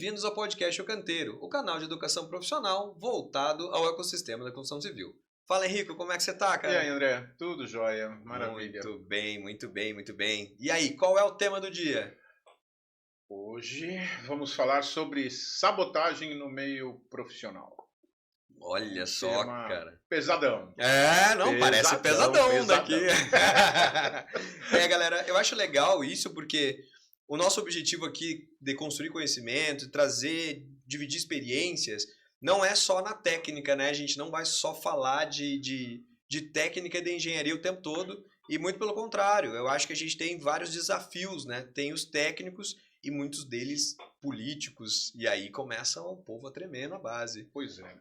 bem-vindos ao podcast O Canteiro, o canal de educação profissional voltado ao ecossistema da construção civil. Fala, Henrique, como é que você tá, cara? E aí, André? Tudo jóia, maravilha. Muito bem, muito bem, muito bem. E aí, qual é o tema do dia? Hoje vamos falar sobre sabotagem no meio profissional. Olha só, cara. Pesadão. Parece pesadão daqui. Galera, eu acho legal isso porque o nosso objetivo aqui de construir conhecimento, dividir experiências, não é só na técnica, né? A gente não vai só falar de técnica e de engenharia o tempo todo, e muito pelo contrário, eu acho que a gente tem vários desafios, né? Tem os técnicos e muitos deles políticos, e aí começa o povo a tremer na base. Pois é.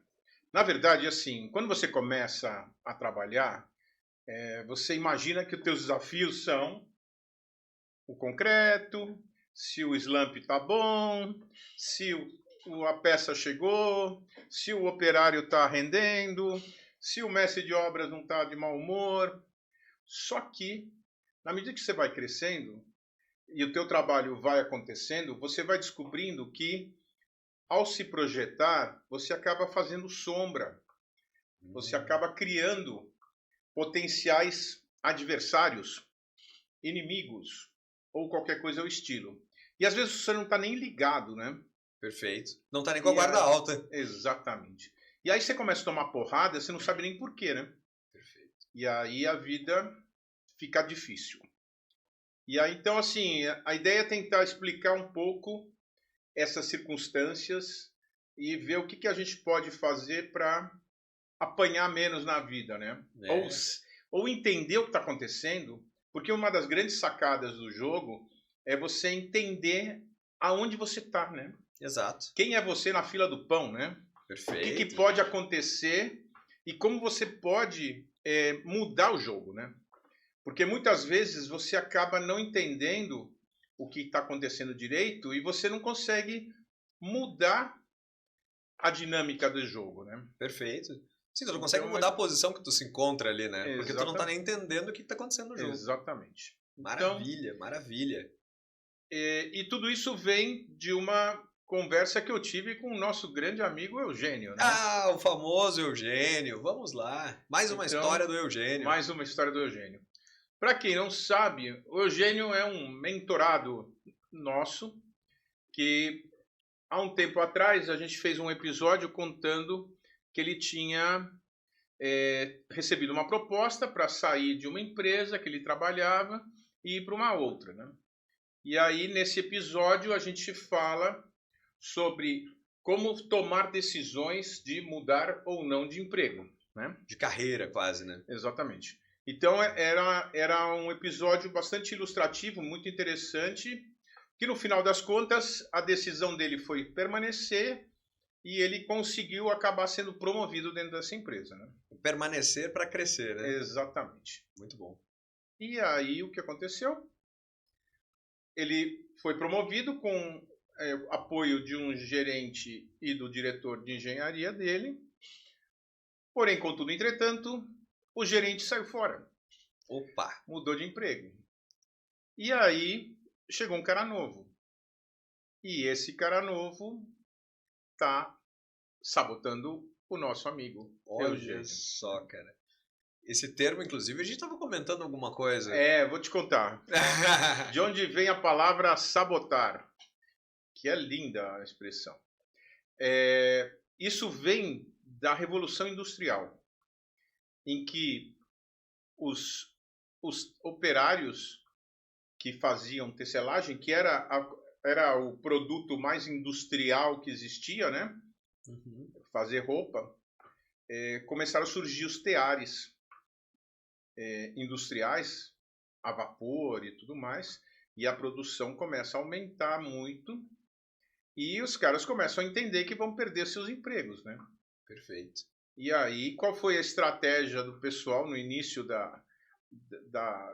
Na verdade, assim, quando você começa a trabalhar, você imagina que os teus desafios são o concreto, se o slump está bom, se a peça chegou, se o operário está rendendo, se o mestre de obras não está de mau humor. Só que, na medida que você vai crescendo e o teu trabalho vai acontecendo, você vai descobrindo que, ao se projetar, você acaba fazendo sombra. Você acaba criando potenciais adversários, inimigos, ou qualquer coisa ao estilo. E às vezes você não está nem ligado, né? Perfeito. Não está nem com a guarda alta. Exatamente. E aí você começa a tomar porrada, você não sabe nem por quê, né? Perfeito. E aí a vida fica difícil. E aí, então, assim, a ideia é tentar explicar um pouco essas circunstâncias e ver o que a gente pode fazer para apanhar menos na vida, né? Ou entender o que está acontecendo. Porque uma das grandes sacadas do jogo é você entender aonde você está, né? Exato. Quem é você na fila do pão, né? Perfeito. O que pode acontecer e como você pode mudar o jogo, né? Porque muitas vezes você acaba não entendendo o que está acontecendo direito e você não consegue mudar a dinâmica do jogo, né? Perfeito. Sim, tu não consegue mudar a posição que tu se encontra ali, né? Exatamente. Porque tu não tá nem entendendo o que tá acontecendo no jogo. Exatamente. Maravilha, então, maravilha. E tudo isso vem de uma conversa que eu tive com o nosso grande amigo Eugênio, né? Ah, o famoso Eugênio. Vamos lá. Mais uma história do Eugênio. Mais uma história do Eugênio. Para quem não sabe, o Eugênio é um mentorado nosso que há um tempo atrás a gente fez um episódio contando que ele tinha recebido uma proposta para sair de uma empresa que ele trabalhava e ir para uma outra, né? E aí, nesse episódio, a gente fala sobre como tomar decisões de mudar ou não de emprego, né? De carreira, quase, né? Exatamente. Então, era um episódio bastante ilustrativo, muito interessante, que no final das contas, a decisão dele foi permanecer e ele conseguiu acabar sendo promovido dentro dessa empresa, né? Permanecer para crescer, né? Exatamente. Muito bom. E aí, o que aconteceu? Ele foi promovido com apoio de um gerente e do diretor de engenharia dele. Porém, contudo, entretanto, o gerente saiu fora. Opa! Mudou de emprego. E aí, chegou um cara novo. E esse cara novo está sabotando o nosso amigo. Olha Eugênio. só, cara. Esse termo, inclusive, a gente estava comentando alguma coisa. Vou te contar. De onde vem a palavra sabotar? Que é linda a expressão. Isso vem da Revolução Industrial, em que os operários que faziam tecelagem, que era o produto mais industrial que existia, né? Uhum. Fazer roupa, começaram a surgir os teares industriais, a vapor e tudo mais, e a produção começa a aumentar muito, e os caras começam a entender que vão perder seus empregos, né? Perfeito. E aí, qual foi a estratégia do pessoal no início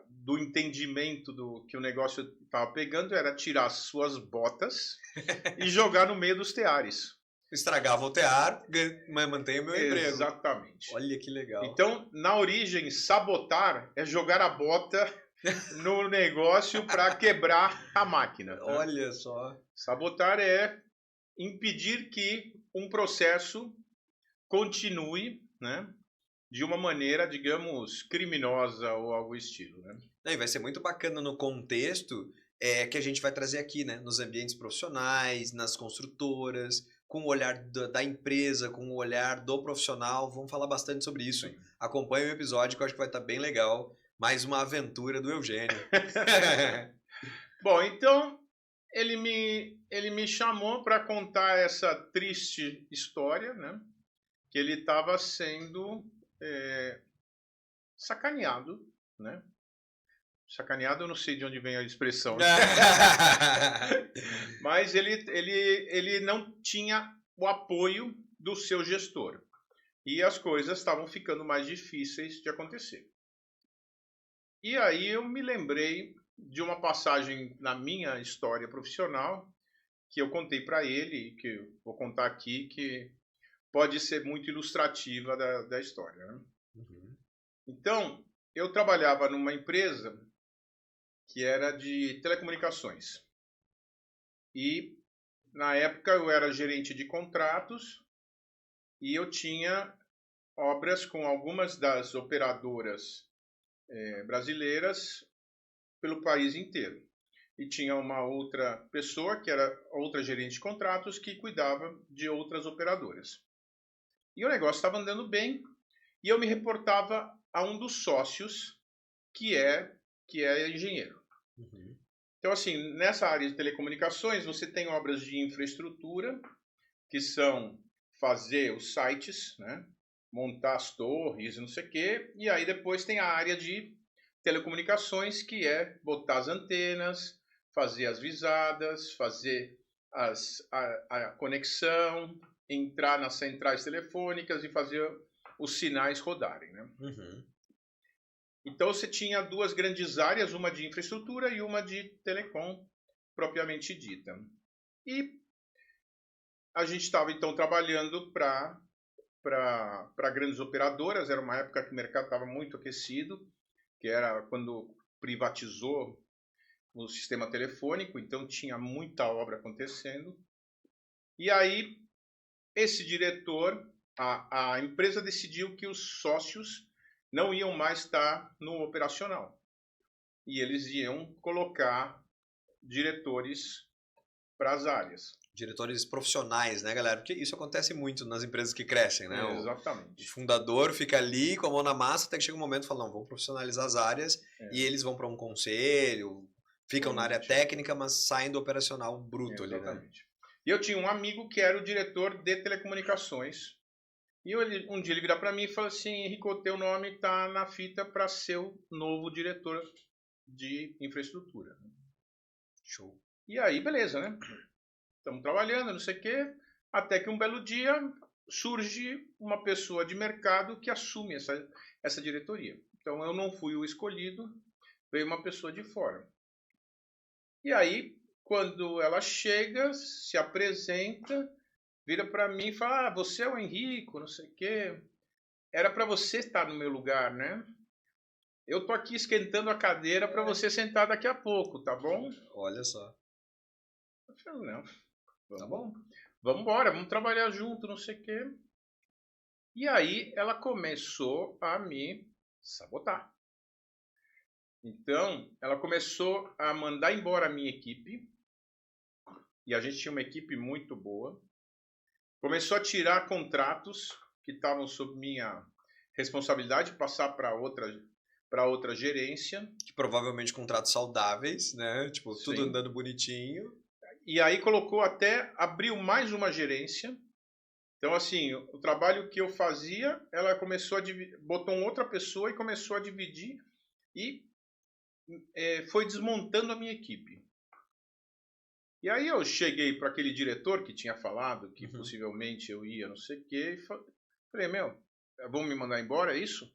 do entendimento do que o negócio estava pegando? Era tirar as suas botas e jogar no meio dos teares. Estragava o tear, mas mantenha o meu emprego. Exatamente. Olha que legal. Então, na origem, sabotar é jogar a bota no negócio para quebrar a máquina. Tá? Olha só. Sabotar é impedir que um processo continue, né, de uma maneira, digamos, criminosa ou algo estilo, né? Não, e vai ser muito bacana no contexto que a gente vai trazer aqui, né? Nos ambientes profissionais, nas construtoras, com o olhar da empresa, com o olhar do profissional. Vamos falar bastante sobre isso. Sim. Acompanhe o episódio que eu acho que vai estar bem legal. Mais uma aventura do Eugênio. Bom, então ele me chamou para contar essa triste história, né? Que ele estava sendo sacaneado, né? Sacaneado, eu não sei de onde vem a expressão, mas ele não tinha o apoio do seu gestor e as coisas estavam ficando mais difíceis de acontecer. E aí eu me lembrei de uma passagem na minha história profissional que eu contei para ele, que eu vou contar aqui, que pode ser muito ilustrativa da história, né? Uhum. Então, eu trabalhava numa empresa que era de telecomunicações. E, na época, eu era gerente de contratos e eu tinha obras com algumas das operadoras brasileiras pelo país inteiro. E tinha uma outra pessoa, que era outra gerente de contratos, que cuidava de outras operadoras. E o negócio estava andando bem, e eu me reportava a um dos sócios, que é engenheiro. Uhum. Então, assim, nessa área de telecomunicações, você tem obras de infraestrutura, que são fazer os sites, né? Montar as torres, não sei o quê, e aí depois tem a área de telecomunicações, que é botar as antenas, fazer as visadas, fazer a conexão, entrar nas centrais telefônicas e fazer os sinais rodarem, né? Uhum. Então você tinha duas grandes áreas, uma de infraestrutura e uma de telecom propriamente dita. E a gente estava então trabalhando para grandes operadoras, era uma época que o mercado estava muito aquecido, que era quando privatizou o sistema telefônico, então tinha muita obra acontecendo. E aí esse diretor, a empresa decidiu que os sócios não iam mais estar no operacional. E eles iam colocar diretores para as áreas. Diretores profissionais, né, galera? Porque isso acontece muito nas empresas que crescem, né? O Exatamente. fundador fica ali com a mão na massa até que chega um momento e fala, não, vamos profissionalizar as áreas e eles vão para um conselho, ficam na área técnica, mas saem do operacional bruto ali, né? Exatamente. E eu tinha um amigo que era o diretor de telecomunicações. E um dia ele vira para mim e fala assim, Henrico, teu nome está na fita para ser o novo diretor de infraestrutura. Show. E aí, beleza, né? Estamos trabalhando, não sei o quê, até que um belo dia surge uma pessoa de mercado que assume essa diretoria. Então eu não fui o escolhido, veio uma pessoa de fora. E aí, quando ela chega, se apresenta, vira para mim e fala, você é o Henrico, não sei o quê. Era para você estar no meu lugar, né? Eu tô aqui esquentando a cadeira para você sentar daqui a pouco, tá bom? Olha só. Eu falei, não, Tá bom. vamos embora, vamos trabalhar junto, não sei o quê. E aí ela começou a me sabotar. Então, ela começou a mandar embora a minha equipe, e a gente tinha uma equipe muito boa. Começou a tirar contratos que estavam sob minha responsabilidade, passar para outra gerência. Que provavelmente contratos saudáveis, né? Tipo, tudo Sim. andando bonitinho. E aí abriu mais uma gerência. Então, assim, o trabalho que eu fazia, ela começou a dividir, botou outra pessoa e começou a dividir e foi desmontando a minha equipe. E aí eu cheguei para aquele diretor que tinha falado que possivelmente eu ia, não sei o quê, e falei, vão me mandar embora, é isso? Ele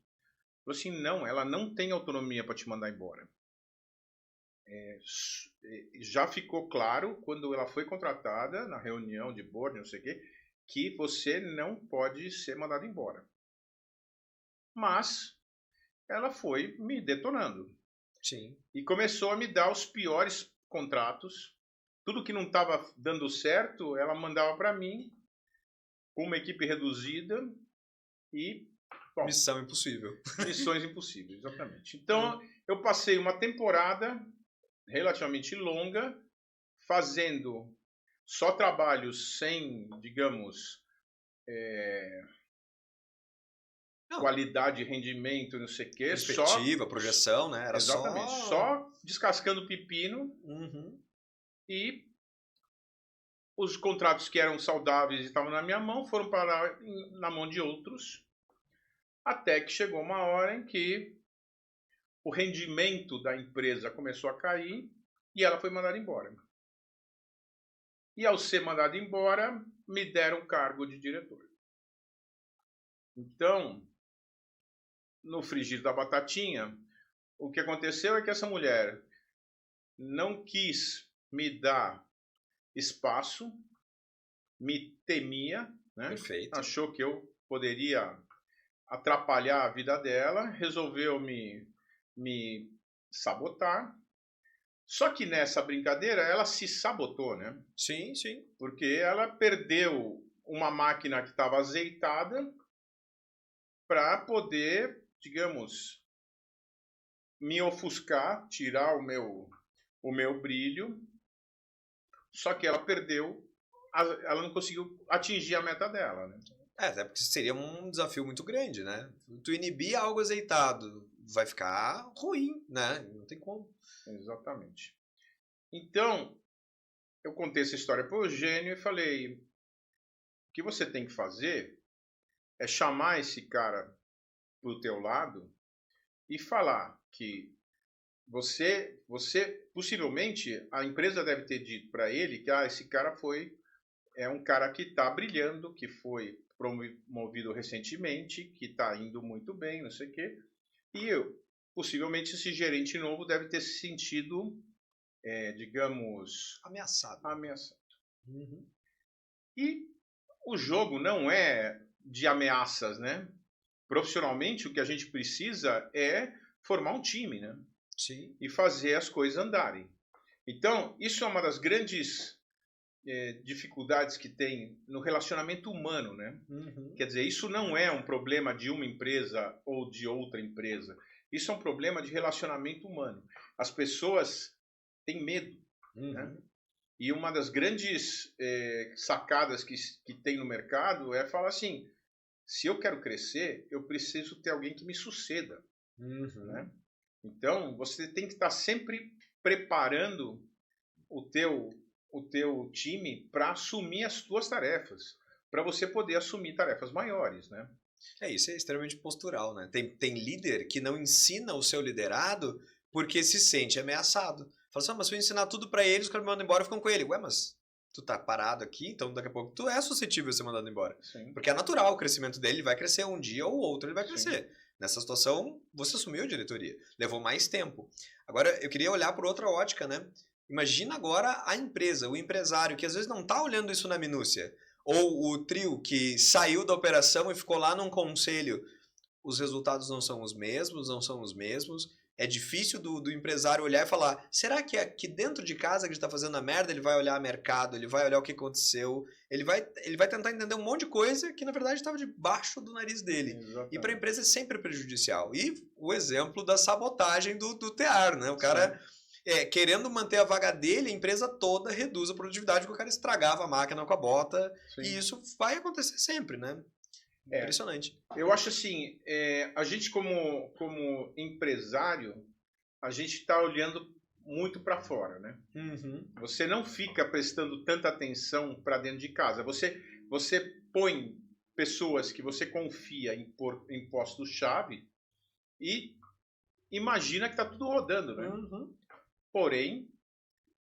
falou assim, não, ela não tem autonomia para te mandar embora. Já ficou claro, quando ela foi contratada, na reunião de board, não sei o quê, que você não pode ser mandado embora. Mas ela foi me detonando. Sim. E começou a me dar os piores contratos tudo que não estava dando certo, ela mandava para mim, com uma equipe reduzida e, bom, Missão impossível. missões impossíveis, exatamente. Então, eu passei uma temporada relativamente longa, fazendo só trabalhos sem, digamos, Não, qualidade, rendimento, não sei o quê, perspectiva, projeção, né? Era exatamente, só descascando pepino Uhum. e os contratos que eram saudáveis e estavam na minha mão foram parar na mão de outros, até que chegou uma hora em que o rendimento da empresa começou a cair e ela foi mandada embora. E ao ser mandada embora, me deram o cargo de diretor. Então, no frigir da batatinha, o que aconteceu é que essa mulher não quis me dar espaço, me temia, né? Perfeito. Achou que eu poderia atrapalhar a vida dela, resolveu me sabotar. Só que nessa brincadeira ela se sabotou, né? Sim, sim. Porque ela perdeu uma máquina que estava azeitada para poder, digamos, me ofuscar, tirar o meu brilho. Só que ela perdeu, ela não conseguiu atingir a meta dela, né? Até porque seria um desafio muito grande, né? Tu inibir algo azeitado vai ficar ruim, né? Não tem como. Exatamente. Então, eu contei essa história para o Eugênio e falei: o que você tem que fazer é chamar esse cara para o teu lado e falar que você possivelmente a empresa deve ter dito para ele que esse cara é um cara que está brilhando, que foi promovido recentemente, que está indo muito bem, não sei o quê. E possivelmente esse gerente novo deve ter se sentido, digamos, Ameaçado. ameaçado. Uhum. E o jogo não é de ameaças, né? Profissionalmente, o que a gente precisa é formar um time, né? Sim. E fazer as coisas andarem. Então, isso é uma das grandes dificuldades que tem no relacionamento humano, né? Uhum. Quer dizer, isso não é um problema de uma empresa ou de outra empresa. Isso é um problema de relacionamento humano. As pessoas têm medo, né? E uma das grandes sacadas que tem no mercado é falar assim: se eu quero crescer, eu preciso ter alguém que me suceda. Né? Então, você tem que estar sempre preparando o teu time para assumir as tuas tarefas, para você poder assumir tarefas maiores, né? Isso é extremamente postural, né? Tem líder que não ensina o seu liderado porque se sente ameaçado. Fala assim, mas se eu ensinar tudo pra eles, os caras me mandam embora, ficam com ele. Ué, mas tu tá parado aqui, então daqui a pouco tu é suscetível a ser mandado embora. Sim. Porque é natural, o crescimento dele vai crescer um dia ou outro, ele vai crescer. Sim. Nessa situação, você assumiu a diretoria. Levou mais tempo. Agora, eu queria olhar por outra ótica, né? Imagina agora a empresa, o empresário, que às vezes não tá olhando isso na minúcia. Ou o trio que saiu da operação e ficou lá num conselho. Os resultados não são os mesmos, não são os mesmos. É difícil do empresário olhar e falar: será que aqui dentro de casa que a gente está fazendo a merda, ele vai olhar mercado, ele vai olhar o que aconteceu, ele vai tentar entender um monte de coisa que na verdade estava debaixo do nariz dele. Exatamente. E para a empresa é sempre prejudicial. E o exemplo da sabotagem do TEAR, né? O cara. Querendo manter a vaga dele, a empresa toda reduz a produtividade porque o cara estragava a máquina com a bota. Sim. E isso vai acontecer sempre, né? Impressionante. Eu acho assim, a gente como empresário, a gente está olhando muito para fora, né? Você não fica prestando tanta atenção para dentro de casa. Você põe pessoas que você confia em postos-chave e imagina que está tudo rodando, né? Porém,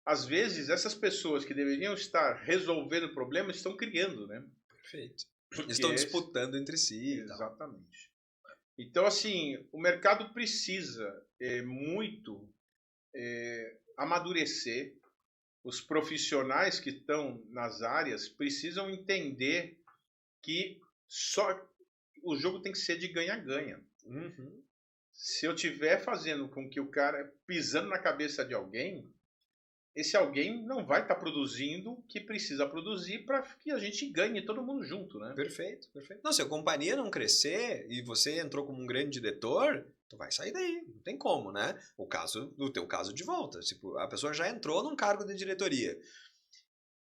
às vezes, essas pessoas que deveriam estar resolvendo problemas estão criando, né? Perfeito. Eles estão disputando entre si. Exatamente. Então, assim, o mercado precisa muito amadurecer. Os profissionais que estão nas áreas precisam entender que só o jogo tem que ser de ganha-ganha. Se eu estiver fazendo com que o cara pisando na cabeça de alguém, esse alguém não vai estar produzindo o que precisa produzir para que a gente ganhe todo mundo junto, né? Perfeito, perfeito. Não, se a companhia não crescer e você entrou como um grande diretor, tu vai sair daí, não tem como, né? No teu caso de volta, tipo, a pessoa já entrou num cargo de diretoria.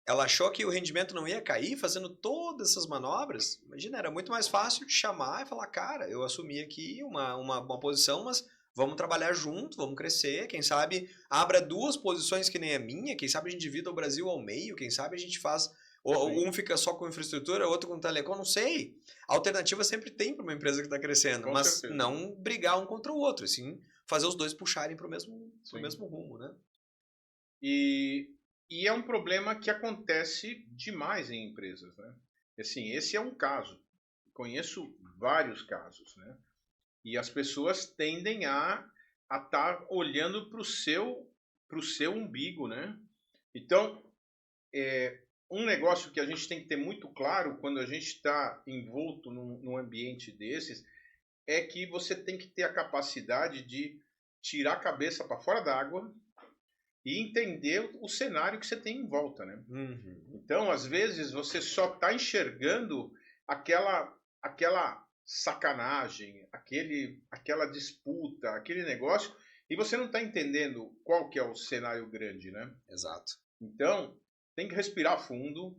Ela achou que o rendimento não ia cair fazendo todas essas manobras. Imagina, era muito mais fácil te chamar e falar, cara, eu assumi aqui uma posição, mas vamos trabalhar junto, vamos crescer, quem sabe abra 2 posições que nem a minha, quem sabe a gente divida o Brasil ao meio, quem sabe a gente faz, um fica só com infraestrutura, outro com telecom, não sei. Alternativa sempre tem para uma empresa que está crescendo, Com mas certeza. não brigar um contra o outro, sim fazer os dois puxarem para o mesmo rumo, né? E é um problema que acontece demais em empresas, né? Assim, esse é um caso. Conheço vários casos, né? E as pessoas tendem a estar olhando para o seu umbigo, né? Então, um negócio que a gente tem que ter muito claro quando a gente está envolto num ambiente desses é que você tem que ter a capacidade de tirar a cabeça para fora d'água e entender o cenário que você tem em volta, né? Uhum. Então, às vezes, você só está enxergando aquela sacanagem, aquela disputa, aquele negócio, e você não está entendendo qual que é o cenário grande, né? Exato. Então, tem que respirar fundo,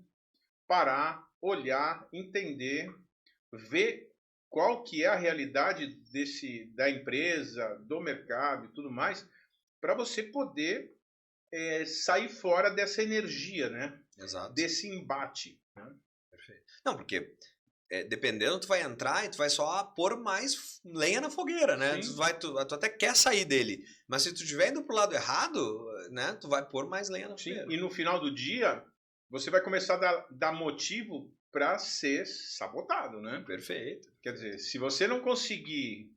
parar, olhar, entender, ver qual que é a realidade da empresa, do mercado e tudo mais, para você poder sair fora dessa energia, né? Exato. Desse embate. Né? Perfeito. Não, porque dependendo, tu vai entrar e tu vai só pôr mais lenha na fogueira, né? Tu até quer sair dele. Mas se tu estiver indo pro lado errado, né? Tu vai pôr mais lenha na fogueira. E no final do dia, você vai começar a dar motivo para ser sabotado, né? Perfeito. Quer dizer, se você não conseguir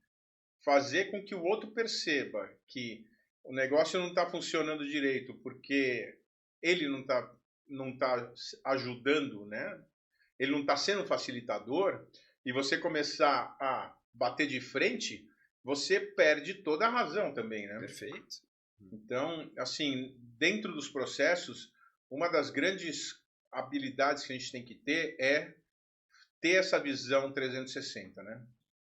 fazer com que o outro perceba que o negócio não está funcionando direito porque ele não tá ajudando, né? Ele não está sendo facilitador, e você começar a bater de frente, você perde toda a razão também, né? Perfeito. Então, assim, dentro dos processos, uma das grandes habilidades que a gente tem que ter é ter essa visão 360, né?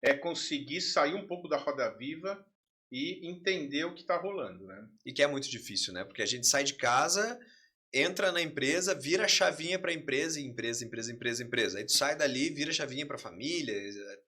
É conseguir sair um pouco da roda viva e entender o que está rolando, né? E que é muito difícil, né? Porque a gente sai de casa, entra na empresa, vira a chavinha para empresa, empresa. Aí tu sai dali, vira a chavinha para família,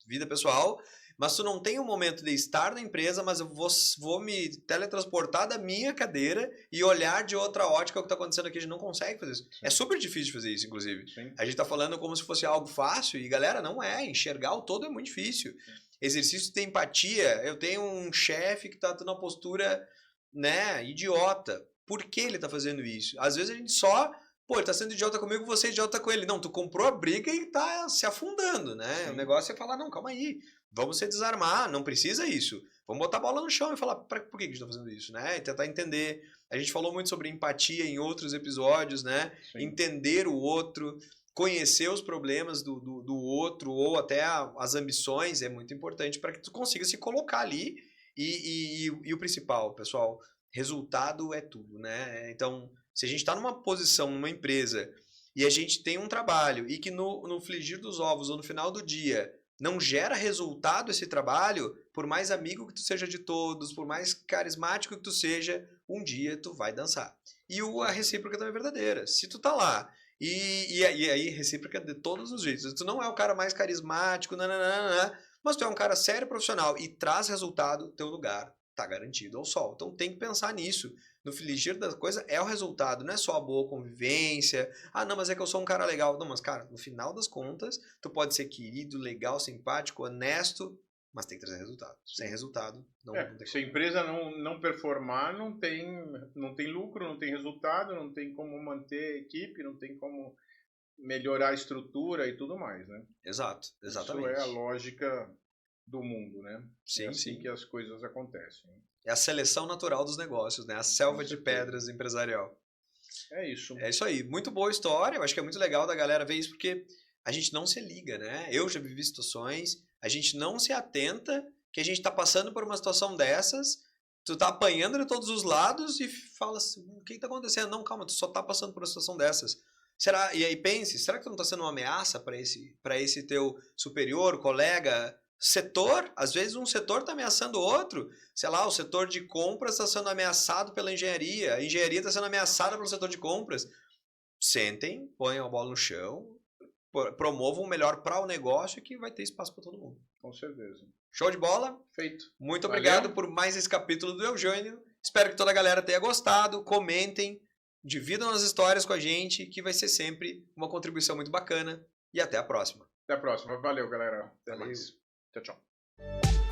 vida pessoal, mas tu não tem um momento de estar na empresa, mas eu vou me teletransportar da minha cadeira e olhar de outra ótica o que está acontecendo aqui. A gente não consegue fazer isso. Sim. É super difícil de fazer isso, inclusive. Sim. A gente está falando como se fosse algo fácil e, galera, não é. Enxergar o todo é muito difícil. Sim. Exercício de empatia. Eu tenho um chefe que está tendo uma postura, né, idiota. Por que ele tá fazendo isso? Às vezes a gente só... Pô, ele tá sendo idiota comigo, você é idiota com ele. Não, tu comprou a briga e tá se afundando, né? Sim. O negócio é falar, não, calma aí. Vamos se desarmar, não precisa isso. Vamos botar a bola no chão e falar, por que a gente tá fazendo isso, né? E tentar entender. A gente falou muito sobre empatia em outros episódios, né? Sim. Entender o outro, conhecer os problemas do outro ou até as ambições é muito importante para que tu consiga se colocar ali. E o principal, pessoal... Resultado é tudo, né? Então, se a gente está numa posição, numa empresa, e a gente tem um trabalho, e que no frigir dos ovos, ou no final do dia, não gera resultado esse trabalho, por mais amigo que tu seja de todos, por mais carismático que tu seja, um dia tu vai dançar. E a recíproca também é verdadeira. Se tu tá lá, e aí recíproca de todos os jeitos. Se tu não é o cara mais carismático, mas tu é um cara sério, profissional, e traz resultado, teu lugar tá garantido ao sol. Então tem que pensar nisso. No frigir da coisa é o resultado, não é só a boa convivência. Ah, não, mas é que eu sou um cara legal. Não, mas cara, no final das contas, tu pode ser querido, legal, simpático, honesto, mas tem que trazer resultado. Sem resultado, não tem. Se a empresa não performar, não tem lucro, não tem resultado, não tem como manter a equipe, não tem como melhorar a estrutura e tudo mais, né? Exato, exatamente. Isso é a lógica do mundo, né? Sim, é assim sim. que as coisas acontecem. É a seleção natural dos negócios, né? A selva de pedras empresarial. É isso. É isso aí. Muito boa história. Eu acho que é muito legal da galera ver isso, porque a gente não se liga, né? Eu já vivi situações, a gente não se atenta que a gente está passando por uma situação dessas tu tá apanhando de todos os lados e fala assim, o que tá acontecendo? Não, calma, tu só tá passando por uma situação dessas. Será, e aí pense, será que tu não tá sendo uma ameaça para esse teu superior, colega, setor? Às vezes um setor tá ameaçando o outro. Sei lá, o setor de compras está sendo ameaçado pela engenharia, a engenharia está sendo ameaçada pelo setor de compras. Sentem, ponham a bola no chão, promovam o melhor para o negócio que vai ter espaço para todo mundo. Com certeza. Show de bola? Feito. Muito Valeu. obrigado por mais esse capítulo do Eugênio. Espero que toda a galera tenha gostado. Comentem, dividam as histórias com a gente, que vai ser sempre uma contribuição muito bacana. E até a próxima. Até a próxima. Valeu, galera. Até Valeu. mais. Tchau, tchau.